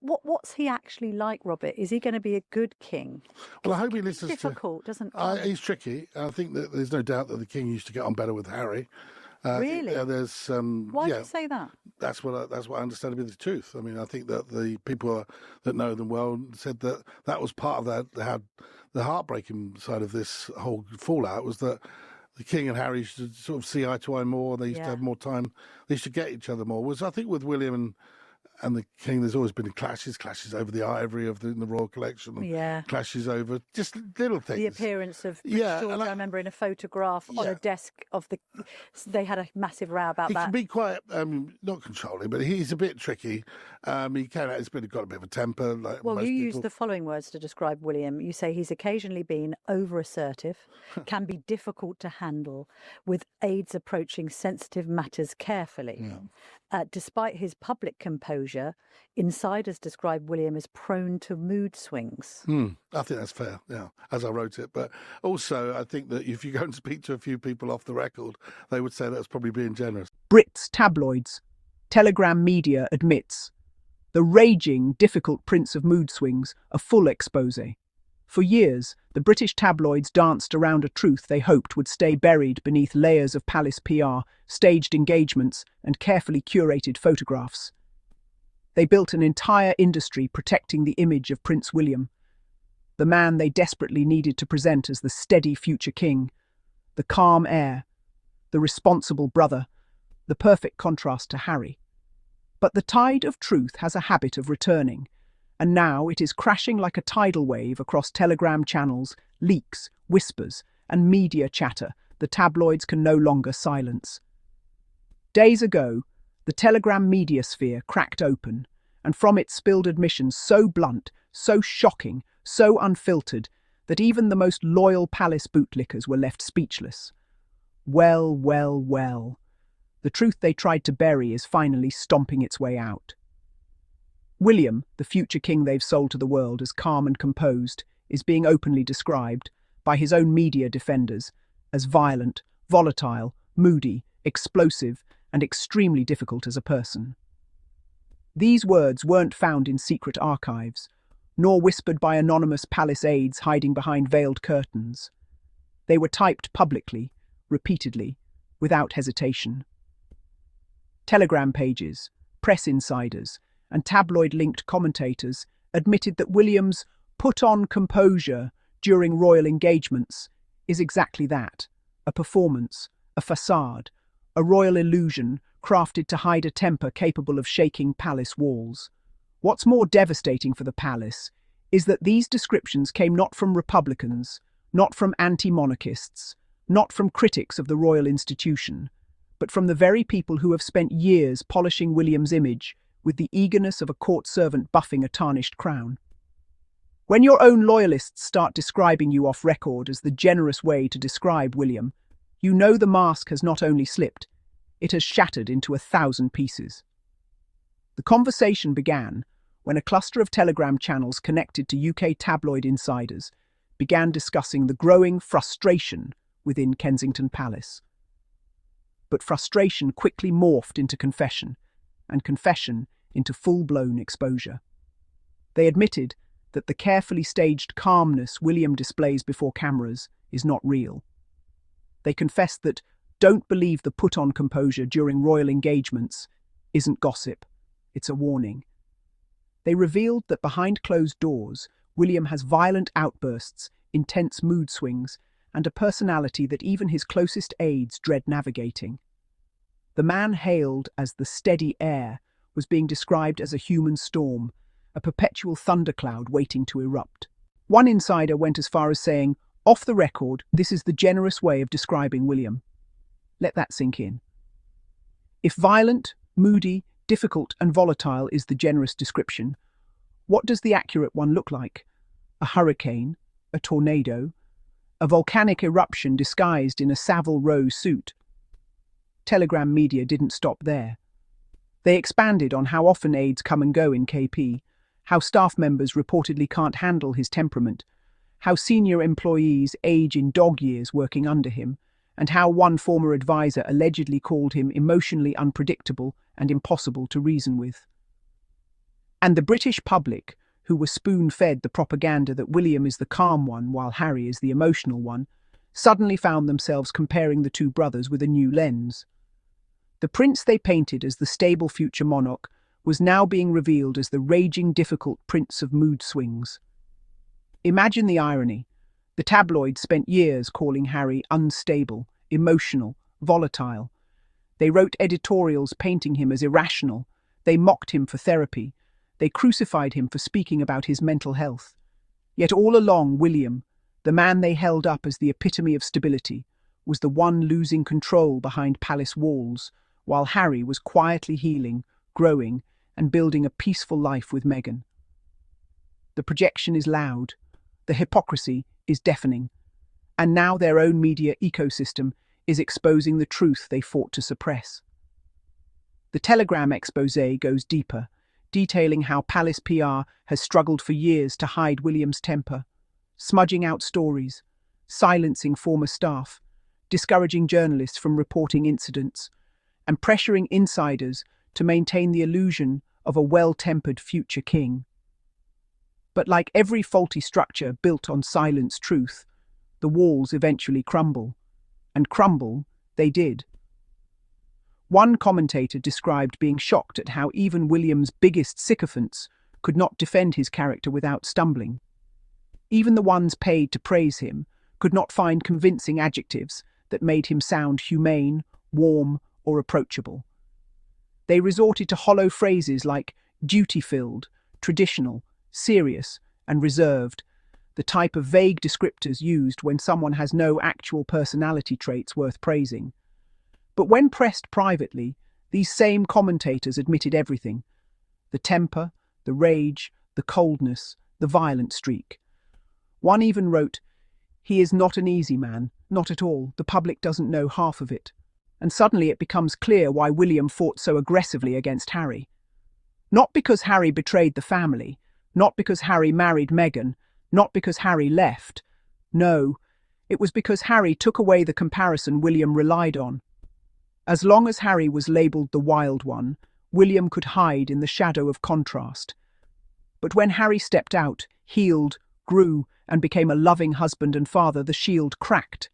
what's he actually like, Robert? Is he going to be a good king? Well, I hope he listens difficult, doesn't he's tricky. I think that there's no doubt that the king used to get on better with Harry. Really? There's Why do you say that? That's what I understand to be the truth. I mean, I think that the people that know them well said that was part of the heartbreaking side of this whole fallout was that the king and Harry used to sort of see eye to eye more. They used to have more time. They used to get each other more. Whereas I think with William and the king, there's always been clashes over the ivory in the royal collection, and clashes over just little things. The appearance of Prince George, I remember in a photograph on a desk they had a massive row about that. He can be quite, not controlling, but he's a bit tricky. He's got a bit of a temper. Like well, most you people. use the following words to describe William. You say he's occasionally been over-assertive, can be difficult to handle, with aides approaching sensitive matters carefully. Yeah. Despite his public composure, insiders describe William as prone to mood swings. I think that's fair, as I wrote it. But also, I think that if you go and speak to a few people off the record, they would say that's probably being generous. Brits tabloids. Telegram media admits. The raging, difficult prince of mood swings, a full expose. For years, the British tabloids danced around a truth they hoped would stay buried beneath layers of palace PR, staged engagements, and carefully curated photographs. They built an entire industry protecting the image of Prince William, the man they desperately needed to present as the steady future king, the calm heir, the responsible brother, the perfect contrast to Harry. But the tide of truth has a habit of returning, and now it is crashing like a tidal wave across telegram channels, leaks, whispers, and media chatter the tabloids can no longer silence. Days ago, the telegram media sphere cracked open, and from it spilled admissions so blunt, so shocking, so unfiltered, that even the most loyal palace bootlickers were left speechless. Well, well, well. The truth they tried to bury is finally stomping its way out. William, the future king they've sold to the world as calm and composed, is being openly described, by his own media defenders, as violent, volatile, moody, explosive, and extremely difficult as a person. These words weren't found in secret archives, nor whispered by anonymous palace aides hiding behind veiled curtains. They were typed publicly, repeatedly, without hesitation. Telegram pages, press insiders, and tabloid-linked commentators admitted that William's put-on composure during royal engagements is exactly that, a performance, a facade, a royal illusion crafted to hide a temper capable of shaking palace walls. What's more devastating for the palace is that these descriptions came not from Republicans, not from anti-monarchists, not from critics of the royal institution, but from the very people who have spent years polishing William's image with the eagerness of a court servant buffing a tarnished crown. When your own loyalists start describing you off record as the generous way to describe William, you know the mask has not only slipped, it has shattered into 1,000 pieces. The conversation began when a cluster of telegram channels connected to UK tabloid insiders began discussing the growing frustration within Kensington Palace. But frustration quickly morphed into confession, and confession into full-blown exposure. They admitted that the carefully staged calmness William displays before cameras is not real. They confessed that don't believe the put-on composure during royal engagements isn't gossip, it's a warning. They revealed that behind closed doors, William has violent outbursts, intense mood swings, and a personality that even his closest aides dread navigating. The man hailed as the steady heir was being described as a human storm, a perpetual thundercloud waiting to erupt. One insider went as far as saying, off the record, this is the generous way of describing William. Let that sink in. If violent, moody, difficult, and volatile is the generous description, what does the accurate one look like? A hurricane, a tornado, a volcanic eruption disguised in a Savile Row suit? Telegram media didn't stop there. They expanded on how often aides come and go in KP, how staff members reportedly can't handle his temperament, how senior employees age in dog years working under him, and how one former advisor allegedly called him emotionally unpredictable and impossible to reason with. And the British public, who were spoon-fed the propaganda that William is the calm one while Harry is the emotional one, suddenly found themselves comparing the two brothers with a new lens. The prince they painted as the stable future monarch was now being revealed as the raging, difficult prince of mood swings. Imagine the irony. The tabloids spent years calling Harry unstable, emotional, volatile. They wrote editorials painting him as irrational. They mocked him for therapy. They crucified him for speaking about his mental health. Yet all along, William, the man they held up as the epitome of stability, was the one losing control behind palace walls, while Harry was quietly healing, growing, and building a peaceful life with Meghan. The projection is loud. The hypocrisy is deafening. And now their own media ecosystem is exposing the truth they fought to suppress. The Telegram exposé goes deeper, detailing how palace PR has struggled for years to hide William's temper, smudging out stories, silencing former staff, discouraging journalists from reporting incidents, and pressuring insiders to maintain the illusion of a well-tempered future king. But like every faulty structure built on silenced truth, the walls eventually crumble. And crumble they did. One commentator described being shocked at how even William's biggest sycophants could not defend his character without stumbling. Even the ones paid to praise him could not find convincing adjectives that made him sound humane, warm, or approachable. They resorted to hollow phrases like duty-filled, traditional, serious, and reserved, the type of vague descriptors used when someone has no actual personality traits worth praising. But when pressed privately, these same commentators admitted everything: the temper, the rage, the coldness, the violent streak. One even wrote, "He is not an easy man, not at all. The public doesn't know half of it." And suddenly it becomes clear why William fought so aggressively against Harry. Not because Harry betrayed the family, not because Harry married Meghan, not because Harry left. No, it was because Harry took away the comparison William relied on. As long as Harry was labelled the wild one, William could hide in the shadow of contrast. But when Harry stepped out, healed, grew, and became a loving husband and father, the shield cracked.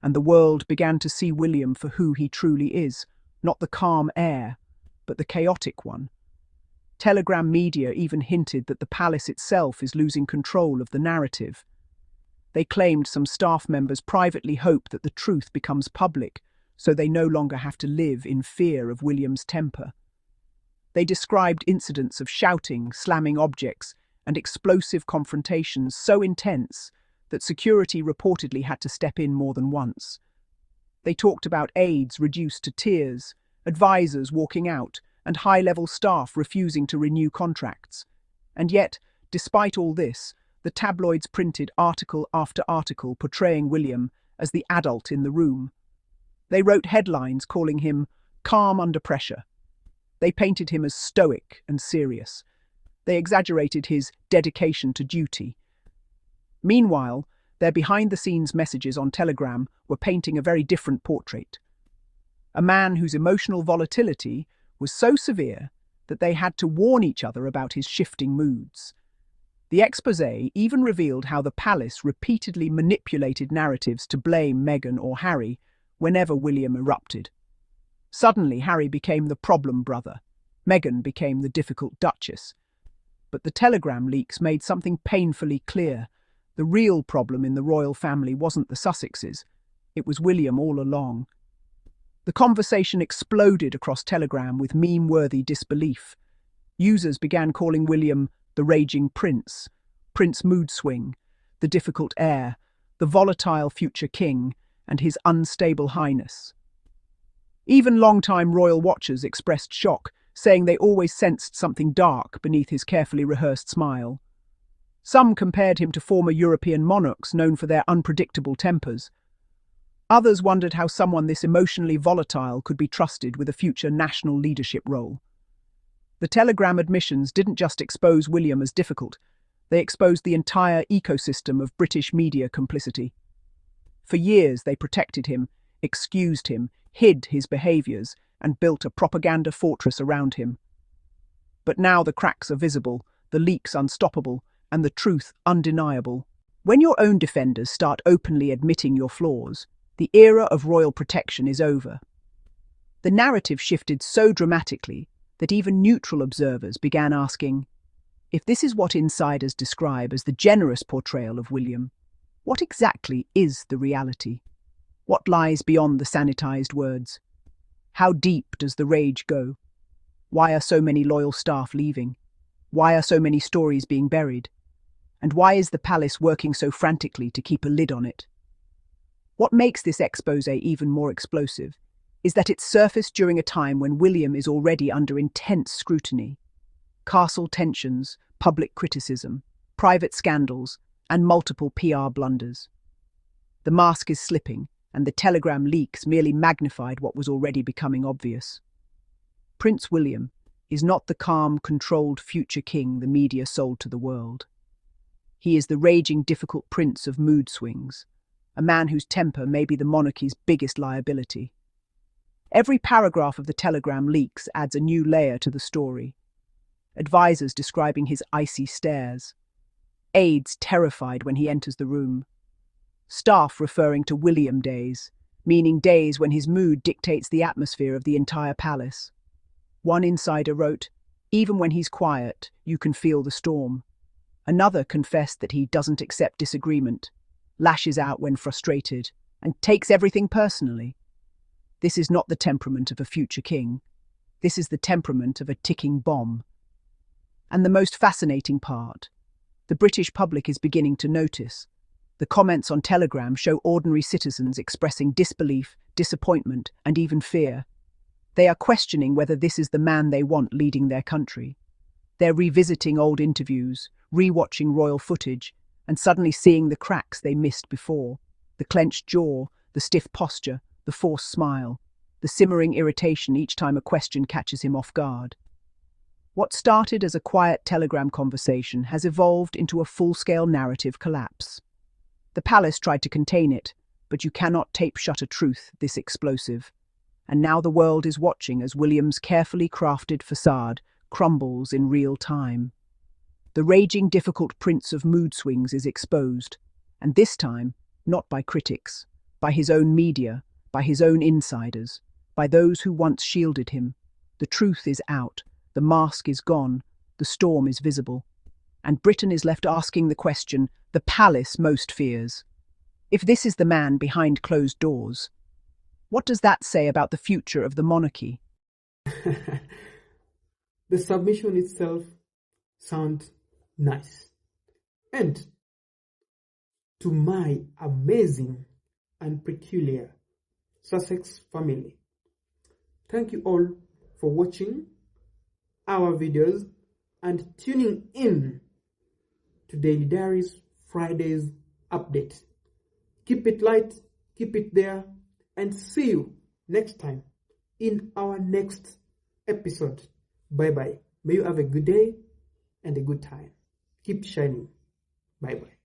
And the world began to see William for who he truly is, not the calm heir, but the chaotic one. Telegram media even hinted that the palace itself is losing control of the narrative. They claimed some staff members privately hope that the truth becomes public, so they no longer have to live in fear of William's temper. They described incidents of shouting, slamming objects, and explosive confrontations so intense that security reportedly had to step in more than once. They talked about aides reduced to tears, advisors walking out, and high-level staff refusing to renew contracts. And yet, despite all this, the tabloids printed article after article portraying William as the adult in the room. They wrote headlines calling him calm under pressure. They painted him as stoic and serious. They exaggerated his dedication to duty. Meanwhile, their behind-the-scenes messages on Telegram were painting a very different portrait. A man whose emotional volatility was so severe that they had to warn each other about his shifting moods. The exposé even revealed how the palace repeatedly manipulated narratives to blame Meghan or Harry whenever William erupted. Suddenly, Harry became the problem brother. Meghan became the difficult duchess. But the Telegram leaks made something painfully clear. The real problem in the royal family wasn't the Sussexes. It was William all along. The conversation exploded across Telegram with meme-worthy disbelief. Users began calling William the raging prince, Prince Mood Swing, the difficult heir, the volatile future king, and his unstable highness. Even long-time royal watchers expressed shock, saying they always sensed something dark beneath his carefully rehearsed smile. Some compared him to former European monarchs known for their unpredictable tempers. Others wondered how someone this emotionally volatile could be trusted with a future national leadership role. The Telegram admissions didn't just expose William as difficult, they exposed the entire ecosystem of British media complicity. For years they protected him, excused him, hid his behaviours, and built a propaganda fortress around him. But now the cracks are visible, the leaks unstoppable, and the truth undeniable. When your own defenders start openly admitting your flaws, the era of royal protection is over. The narrative shifted so dramatically that even neutral observers began asking, if this is what insiders describe as the generous portrayal of William, what exactly is the reality? What lies beyond the sanitized words? How deep does the rage go? Why are so many loyal staff leaving? Why are so many stories being buried? And why is the palace working so frantically to keep a lid on it? What makes this exposé even more explosive is that it surfaced during a time when William is already under intense scrutiny. Castle tensions, public criticism, private scandals, and multiple PR blunders. The mask is slipping, and the telegram leaks merely magnified what was already becoming obvious. Prince William is not the calm, controlled future king the media sold to the world. He is the raging, difficult prince of mood swings, a man whose temper may be the monarchy's biggest liability. Every paragraph of the telegram leaks adds a new layer to the story. Advisors describing his icy stares, aides terrified when he enters the room, staff referring to William days, meaning days when his mood dictates the atmosphere of the entire palace. One insider wrote, "Even when he's quiet, you can feel the storm." Another confessed that he doesn't accept disagreement, lashes out when frustrated, and takes everything personally. This is not the temperament of a future king. This is the temperament of a ticking bomb. And the most fascinating part, the British public is beginning to notice. The comments on Telegram show ordinary citizens expressing disbelief, disappointment, and even fear. They are questioning whether this is the man they want leading their country. They're revisiting old interviews, rewatching royal footage, and suddenly seeing the cracks they missed before. The clenched jaw, the stiff posture, the forced smile, the simmering irritation each time a question catches him off guard. What started as a quiet telegram conversation has evolved into a full-scale narrative collapse. The palace tried to contain it, but you cannot tape shut a truth this explosive. And now the world is watching as William's carefully crafted facade crumbles in real time. The raging, difficult prince of mood swings is exposed, and this time, not by critics, by his own media, by his own insiders, by those who once shielded him. The truth is out, the mask is gone, the storm is visible, and Britain is left asking the question the palace most fears. If this is the man behind closed doors, what does that say about the future of the monarchy? The submission itself sounds nice. And to my amazing and peculiar Sussex family, thank you all for watching our videos and tuning in to Daily Diaries Friday's update. Keep it light, keep it there, and see you next time in our next episode. Bye bye. May you have a good day and a good time. Keep shining. Bye bye.